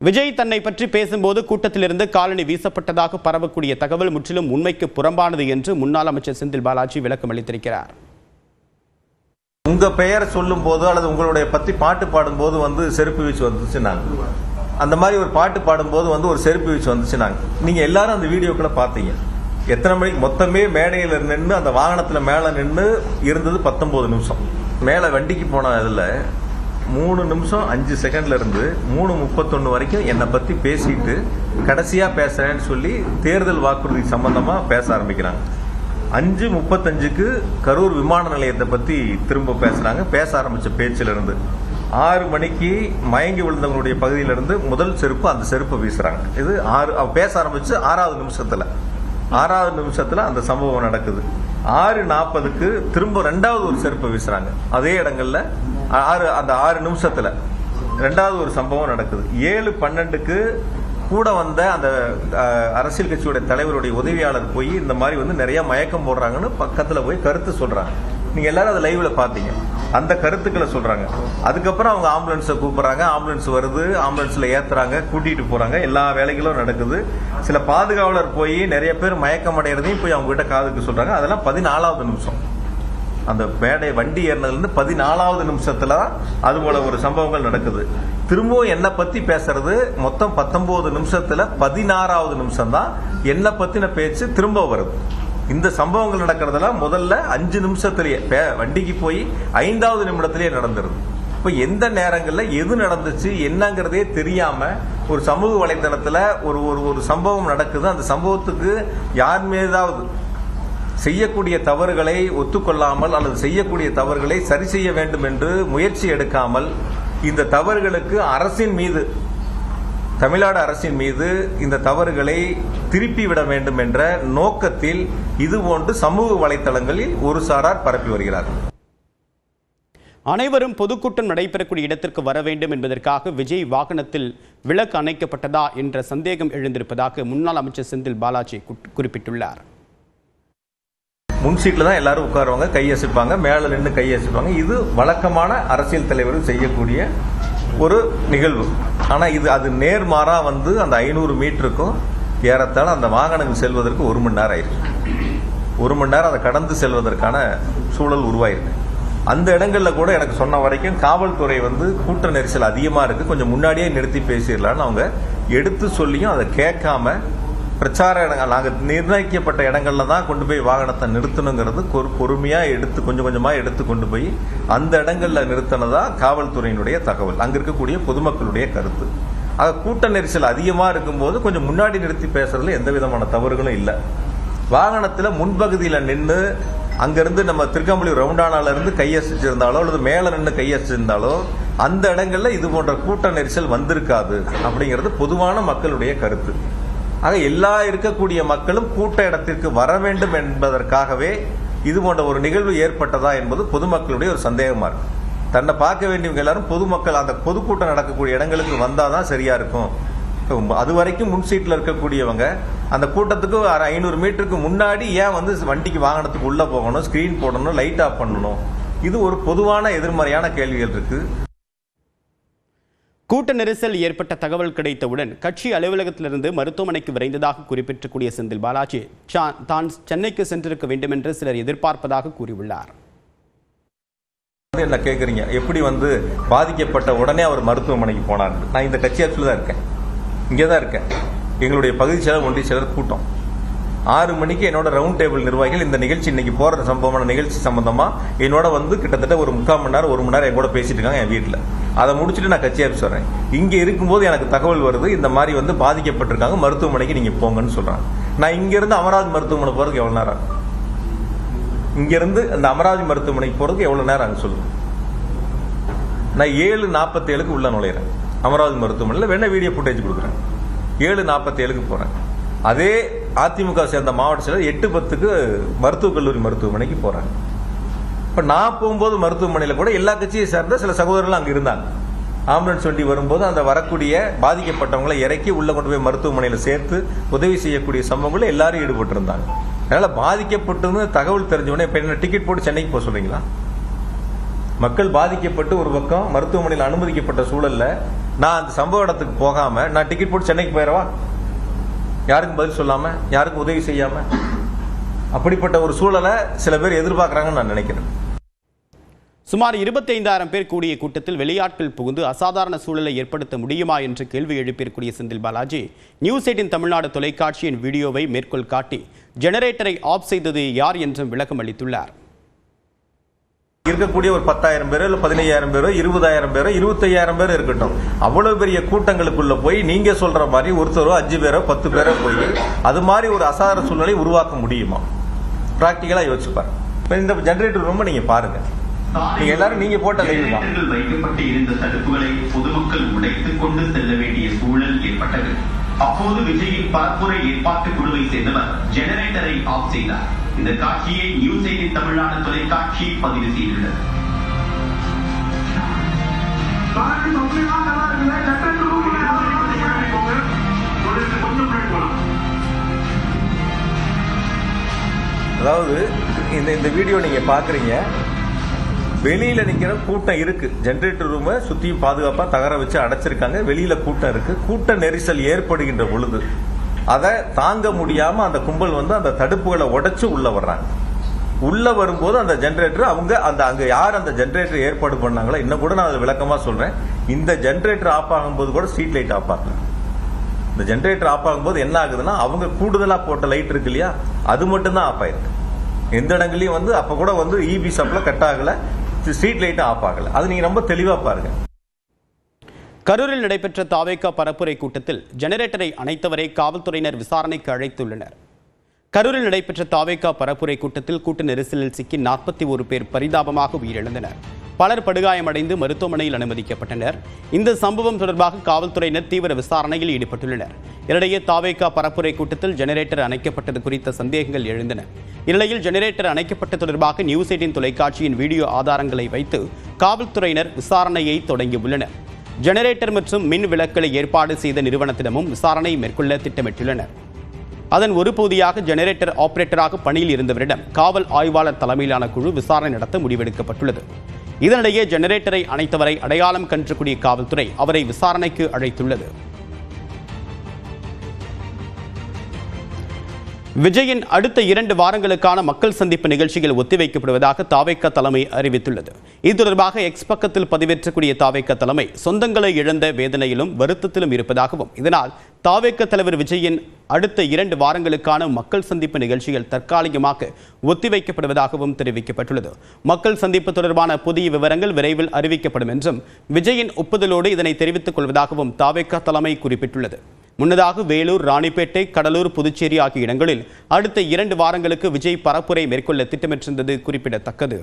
விஜய் தன்னை பற்றி பேசும்போது கூட்டத்திலிருந்து காலணி வீசப்பட்டதாக பரவக்கூடிய தகவல் முற்றிலும் உண்மைக்கு புறம்பானது என்று முன்னாள் அமைச்சர் செந்தில் பாலாஜி விளக்கம் அளித்திருக்கிறார். உங்க பெயர் சொல்லும் போது அல்லது உங்களுடைய பத்தி பாட்டு பாடும்போது செருப்பு வீச்சு வந்துச்சுன்னாங்க. அந்த மாதிரி ஒரு பாட்டு பாடும்போது ஒரு செருப்பு வீச்சு வந்துச்சுன்னாங்க. நீங்க எல்லாரும் அந்த வீடியோக்களை பார்த்தீங்க. எத்தனை மணிக்கு மொத்தமே மேடையில் நின்று அந்த வாகனத்தில் மேலே நின்று இருந்தது 19 நிமிஷம். மேலே வண்டிக்கு போன இதில் 3 நிமிஷம் 5 செகண்ட்ல இருந்து 3:31 வரைக்கும் என்னை பற்றி பேசிட்டு கடைசியாக பேசுறேன்னு சொல்லி தேர்தல் வாக்குறுதி சம்பந்தமாக பேச ஆரம்பிக்கிறாங்க. 5:35க்கு கரூர் விமான நிலையத்தை பற்றி திரும்ப பேசுகிறாங்க. பேச ஆரம்பித்த பேச்சிலிருந்து 6 மணிக்கு மயங்கி விழுந்தவங்களுடைய பகுதியிலிருந்து முதல் செருப்பு அந்த செருப்பை வீசுகிறாங்க. இது பேச ஆரம்பித்து 6வது நிமிஷத்தில் அந்த சம்பவம் நடக்குது. 6:40க்கு திரும்ப 2வது ஒரு செருப்பை வீசுறாங்க. அதே இடங்கள்ல 6 நிமிஷத்துல 2வது ஒரு சம்பவம் நடக்குது. 7:12க்கு கூட வந்த அந்த அரசியல் கட்சியுடைய தலைவருடைய உதவியாளர் போய் இந்த மாதிரி நிறைய மயக்கம் போடுறாங்கன்னு பக்கத்துல போய் கருத்து சொல்றாங்க. நீங்க எல்லாரும் அதை லைவ்ல பாத்தீங்க. அந்த கருத்துக்களை சொல்றாங்க. அதுக்கப்புறம் அவங்க ஆம்புலன்ஸை கூப்பிடுறாங்க. ஆம்புலன்ஸ் வருது, ஆம்புலன்ஸ்ல ஏத்துறாங்க, கூட்டிட்டு போறாங்க. எல்லா வேலைகளும் நடக்குது. சில பாதுகாவலர் போய் நிறைய பேர் மயக்கம் அடைகிறதையும் போய் அவங்க கிட்ட காதுக்கு சொல்றாங்க. அதெல்லாம் 14வது நிமிஷம். அந்த மேடை வண்டி ஏறினதுல இருந்து 14வது நிமிஷத்துல அது போல ஒரு சம்பவங்கள் நடக்குது. திரும்பவும் என்ன பத்தி பேசுறது மொத்தம் 19 நிமிஷத்துல 16வது நிமிஷம் தான் என்ன பத்தின பேச்சு திரும்ப வருது. இந்த சம்பவங்கள் நடக்கிறதெல்லாம் முதல்ல 5 நிமிஷத்திலேயே வண்டிக்கு போய் 5வது நிமிடத்திலேயே நடந்துருது. இப்போ எந்த நேரங்களில் எது நடந்துச்சு என்னங்கிறதே தெரியாம ஒரு சமூக வலைதளத்துல ஒரு சம்பவம் நடக்குது. அந்த சம்பவத்துக்கு யார் மீதாவது செய்யக்கூடிய தவறுகளை ஒத்துக்கொள்ளாமல் அல்லது செய்யக்கூடிய தவறுகளை சரி செய்ய வேண்டும் என்று முயற்சி எடுக்காமல் இந்த தவறுகளுக்கு அரசின் மீது, தமிழ்நாடு அரசின் மீது இந்த தவறுகளை திருப்பி விட வேண்டும் என்ற நோக்கத்தில் இதுபோன்று சமூக வலைதளங்களில் ஒரு சாரார் பரப்பி வருகிறார்கள். அனைவரும் பொதுக்கூட்டம் நடைபெறக்கூடிய இடத்திற்கு வர வேண்டும் என்பதற்காக விஜய் வாகனத்தில் விளக்கு அணைக்கப்பட்டதா என்ற சந்தேகம் எழுந்திருப்பதாக முன்னாள் அமைச்சர் செந்தில் பாலாஜி குறிப்பிட்டுள்ளார். முன் சீட்ல தான் எல்லாரும் உட்காருவாங்க, கையசிப்பாங்க, மேல நின்று கையசிப்பாங்க. இது வழக்கமான அரசியல் தலைவர்கள் செய்யக்கூடிய ஒரு நிகழ்வு. ஆனா அது நேர்மாறா அந்த 500 மீட்டருக்கும் ஏறத்தாழ அந்த வாகனங்கள் செல்வதற்கு 1 மணி நேரம் ஆயிருக்கு. 1 மணி நேரம் அதை கடந்து செல்வதற்கான சூழல் உருவாயிருக்கு. அந்த இடங்கள்ல கூட எனக்கு சொன்ன வரைக்கும் காவல்துறை கூட்ட நெரிசல் அதிகமா இருக்கு, கொஞ்சம் முன்னாடியே நிறுத்தி பேசிடலான்னு அவங்க எடுத்து சொல்லியும் அதை கேட்காம பிரச்சார இடங்கள் நாங்கள் நிர்ணயிக்கப்பட்ட இடங்கள்ல தான் கொண்டு போய் வாகனத்தை நிறுத்தணுங்கிறது பொறுமையா எடுத்து கொஞ்சம் கொஞ்சமா எடுத்து கொண்டு போய் அந்த இடங்கள்ல நிறுத்தினதா காவல்துறையினுடைய தகவல், அங்க இருக்கக்கூடிய பொதுமக்களுடைய கருத்து. ஆக கூட்ட நெரிசல் அதிகமா இருக்கும்போது கொஞ்சம் முன்னாடி நிறுத்தி பேசுறதுல எந்த விதமான தவறுகளும் இல்லை. வாகனத்துல முன்பகுதியில நின்று அங்கிருந்து நம்ம திருக்கம்பள்ளி ரவுண்டானால இருந்து கையசிச்சிருந்தாலோ அல்லது மேல நின்று கையசிச்சிருந்தாலோ அந்த இடங்கள்ல இது போன்ற கூட்ட நெரிசல் வந்திருக்காது அப்படிங்கிறது பொதுவான மக்களுடைய கருத்து. ஆக எல்லா இருக்கக்கூடிய மக்களும் கூட்ட இடத்திற்கு வர வேண்டும் என்பதற்காகவே இது போன்ற ஒரு நிகழ்வு ஏற்பட்டதா என்பது பொதுமக்களுடைய ஒரு சந்தேகமா இருக்கு. தன்னை பார்க்க வேண்டியவங்க எல்லாரும் பொதுமக்கள் அந்த பொதுக்கூட்டம் நடக்கக்கூடிய இடங்களுக்கு வந்தாதான் சரியா இருக்கும். அது வரைக்கும் முன் சீட்ல இருக்கக்கூடியவங்க அந்த கூட்டத்துக்கு 500 மீட்டருக்கு முன்னாடி ஏன் வண்டிக்கு வாகனத்துக்கு உள்ள போகணும், ஸ்கிரீன் போடணும், லைட் ஆஃப் பண்ணணும்? இது ஒரு பொதுவான எதிர்மறையான கேள்விகள் இருக்கு. கூட்ட நெரிசல் ஏற்பட்ட தகவல் கிடைத்தவுடன் கட்சி அலுவலகத்திலிருந்து மருத்துவமனைக்கு விரைந்ததாக குறிப்பிட்டக்கூடிய செந்தில் பாலாஜி தான் சென்னைக்கு சென்றிருக்க வேண்டும் என்று சிலர் எதிர்பார்ப்பதாக கூறியுள்ளார். என்ன கேக்குறீங்க, எப்படி பாதிக்கப்பட்ட உடனே அவர் மருத்துவமனைக்கு போனார்? நான் இந்த கட்சி ஆட்சியில் தான் இருக்கேன், இங்கே தான் இருக்கேன். எங்களுடைய பகுதி செயலர் ஒன்றிய செயலர் கூட்டம் 6 மணிக்கு என்னோட ரவுண்ட் டேபிள் நிர்வாகிகள் இந்த நிகழ்ச்சி இன்னைக்கு போற சம்பவமான நிகழ்ச்சி சம்பந்தமா என்னோட கிட்டத்தட்ட ஒரு 3/4 மணி நேரம் 1 மணி நேரம் என் கூட பேசிட்டு இருக்காங்க என் வீட்டில். அதை முடிச்சுட்டு நான் கட்சி ஆஃபீஸ் வரேன். இங்க இருக்கும்போது எனக்கு தகவல் வருது, இந்த மாதிரி பாதிக்கப்பட்டிருக்காங்க, மருத்துவமனைக்கு நீங்க போங்கன்னு சொல்றாங்க. நான் இங்க இருந்து அமராவதி மருத்துவமனை போறதுக்கு எவ்வளவு நேரம் ஆகும்? இங்க இருந்து அந்த அமராவதி மருத்துவமனைக்கு போறதுக்கு எவ்வளவு நேரம் ஆகும் சொல்லுங்க. நான் 7:47க்கு உள்ள நுழையிறேன் அமராவதி மருத்துவமனையில். வேணா வீடியோ ஃபுட்டேஜ் கொடுக்குறேன். 7:47க்கு போறேன். அதே அதிமுக சேர்ந்த மாவட்ட செயலர் 8:10க்கு மருத்துவக் கல்லூரி மருத்துவமனைக்கு போறாங்க. இப்ப நான் போகும்போது மருத்துவமனையில கூட எல்லா கட்சியை சேர்ந்த சில சகோதரர்கள் அங்க இருந்தாங்க. ஆம்புலன்ஸ் வண்டி வரும்போது அந்த வரக்கூடிய பாதிக்கப்பட்டவங்களை இறக்கி உள்ள கொண்டு போய் மருத்துவமனையில சேர்த்து உதவி செய்யக்கூடிய சம்பவங்களை எல்லாரும் ஈடுபட்டு இருந்தாங்க. அதனால பாதிக்கப்பட்டு தகவல் தெரிஞ்சவொடனே இப்ப என்ன டிக்கெட் போட்டு சென்னைக்கு போக சொல்றீங்களா? மக்கள் பாதிக்கப்பட்டு ஒரு பக்கம் மருத்துவமனையில் அனுமதிக்கப்பட்ட சூழல்ல நான் அந்த சம்பவ இடத்துக்கு போகாம நான் டிக்கெட் போட்டு சென்னைக்கு போயிடவா? யாருக்கும் பதில் சொல்லாம, யாருக்கும் உதவி செய்யாம? அப்படிப்பட்ட ஒரு சூழலை சில பேர் எதிர்பார்க்கறாங்கன்னு நான் நினைக்கிறேன். சுமார் 25,000 பேர் கூடிய கூட்டத்தில் வெளியாட்கள் புகுந்து அசாதாரண சூழலை ஏற்படுத்த முடியுமா என்று கேள்வி எழுப்பியிருக்கூடிய செந்தில் பாலாஜி நியூஸ் 18 தமிழ்நாடு தொலைக்காட்சியின் வீடியோவை மேற்கோள் காட்டி ஜெனரேட்டரை ஆஃப் செய்தது யார் என்றும் விளக்கம் அளித்துள்ளார். இருக்கக்கூடிய ஒரு 10,000 பேரோ இல்ல 15,000 பேரோ 20,000 பேரோ 25,000 பேரோ இருக்கட்டும், அவ்வளவு பெரிய கூட்டங்களுக்குள்ள போய் நீங்க சொல்ற மாதிரி ஒருத்தரோ 5 பேரோ 10 பேரோ போய் அது மாதிரி ஒரு அசாதாரண சூழ்நிலை உருவாக்க முடியுமா? பிராக்டிகலா யோசிப்பார். இந்த ஜெனரேட்டர் ரொம்ப நீங்க பாருங்க, நீங்க எல்லாரும் நீங்க போட்ட லைவ் தான். வைக்கப்பட்டு இருந்த தடுப்புகளை பொதுமக்கள் உடைத்துக் கொண்டு செல்ல வேண்டிய சூழல் ஏற்பட்டது. அப்போது விஜயின் பரப்புரை ஏற்பாட்டு குழுவை சேர்ந்தவர் ஜெனரேட்டரை ஆஃப் செய்தார். இந்த காட்சியை நியூஸ் 18 தமிழ்நாடு தொலைக்காட்சி பதிவு செய்துள்ளது. அதாவது இந்த வீடியோ நீங்க பாக்குறீங்க, வெளியில நிக்கிற கூட்டம் இருக்கு. ஜெனரேட்டர் ரூமை சுத்தியும் பாதுகாப்பா தகர வச்சு அடைச்சிருக்காங்க. வெளியில கூட்டம் இருக்கு. கூட்ட நெரிசல் ஏற்படுகின்ற பொழுது அதை தாங்க முடியாம அந்த கும்பல் வந்து அந்த தடுப்புகளை உடைச்சு உள்ள வர்றாங்க. உள்ள வரும்போது அந்த ஜெனரேட்டர் அங்க யார் அந்த ஜெனரேட்டர் ஏற்பாடு பண்ணாங்களோ, இன்னும் கூட நான் அதை விளக்கமா சொல்றேன். இந்த ஜெனரேட்டர் ஆஃப் ஆகும்போது கூட ஸ்ட்ரீட் லைட் ஆஃப் ஆகல. இந்த ஜெனரேட்டர் ஆஃப் ஆகும்போது என்ன ஆகுதுன்னா, அவங்க கூடுதலா போட்ட லைட் இருக்கு இல்லையா, அது மட்டும் தான் ஆஃப் ஆயிருக்கு. எந்த இடங்களையும் வந்து அப்ப கூட வந்து இபி சப்ளை கட் ஆகல, ஸ்ட்ரீட் லைட் ஆஃப் ஆகல. அது நீங்க ரொம்ப தெளிவா பாருங்க. கரூரில் நடைபெற்ற தாவேகா பரப்புரை கூட்டத்தில் ஜெனரேட்டரை அணைத்தவரை காவல்துறையினர் விசாரணைக்கு அழைத்துள்ளனர். கரூரில் நடைபெற்ற தாவேகா பரப்புரை கூட்டத்தில் கூட்ட நெரிசலில் சிக்கி 41 பேர் பரிதாபமாக உயிரிழந்தனர். பலர் படுகாயமடைந்து மருத்துவமனையில் அனுமதிக்கப்பட்டனர். இந்த சம்பவம் தொடர்பாக காவல்துறையினர் தீவிர விசாரணையில் ஈடுபட்டுள்ளனர். இதனிடையே தாவேகா பரப்புரை கூட்டத்தில் ஜெனரேட்டர் அணைக்கப்பட்டது குறித்த சந்தேகங்கள் எழுந்தன. இந்நிலையில் ஜெனரேட்டர் அணைக்கப்பட்ட தொடர்பாக நியூஸ் 18 தொலைக்காட்சியின் வீடியோ ஆதாரங்களை வைத்து காவல்துறையினர் விசாரணையை தொடங்கியுள்ளனர். ஜெனரேட்டர் மற்றும் மின் விளக்குகளை ஏற்பாடு செய்த நிறுவனத்திடமும் விசாரணை மேற்கொள்ள திட்டமிட்டுள்ளனர். அதன் ஒரு பகுதியாக ஜெனரேட்டர் ஆபரேட்டராக பணியில் இருந்தவரிடம் காவல் ஆய்வாளர் தலைமையிலான குழு விசாரணை நடத்த முடிவெடுக்கப்பட்டுள்ளது. இதனிடையே ஜெனரேட்டரை அணைத்தவரை அடையாளம் கண்டக்கூடிய காவல்துறை அவரை விசாரணைக்கு அழைத்துள்ளது. விஜயின் அடுத்த 2 வாரங்களுக்கான மக்கள் சந்திப்பு நிகழ்ச்சிகள் ஒத்திவைக்கப்படுவதாக தாவேகா தலைமை அறிவித்துள்ளது. இது தொடர்பாக எக்ஸ் பக்கத்தில் பதிவேற்றக்கூடிய தாவேகா தலைமை சொந்தங்களை இழந்த வேதனையிலும் வருத்தத்திலும் இருப்பதாகவும், இதனால் தாவேகா தலைவர் விஜயின் அடுத்த 2 வாரங்களுக்கான மக்கள் சந்திப்பு நிகழ்ச்சிகள் தற்காலிகமாக ஒத்திவைக்கப்படுவதாகவும் தெரிவிக்கப்பட்டுள்ளது. மக்கள் சந்திப்பு தொடர்பான புதிய விவரங்கள் விரைவில் அறிவிக்கப்படும் என்றும் விஜயின் ஒப்புதலோடு இதனை தெரிவித்துக் கொள்வதாகவும் தாவேகா தலைமை குறிப்பிட்டுள்ளது. முன்னதாக வேலூர், ராணிப்பேட்டை, கடலூர், புதுச்சேரி ஆகிய இடங்களில் அடுத்த 2 வாரங்களுக்கு விஜய் பரப்புரை மேற்கொள்ள திட்டமிட்டிருந்தது குறிப்பிடத்தக்கது.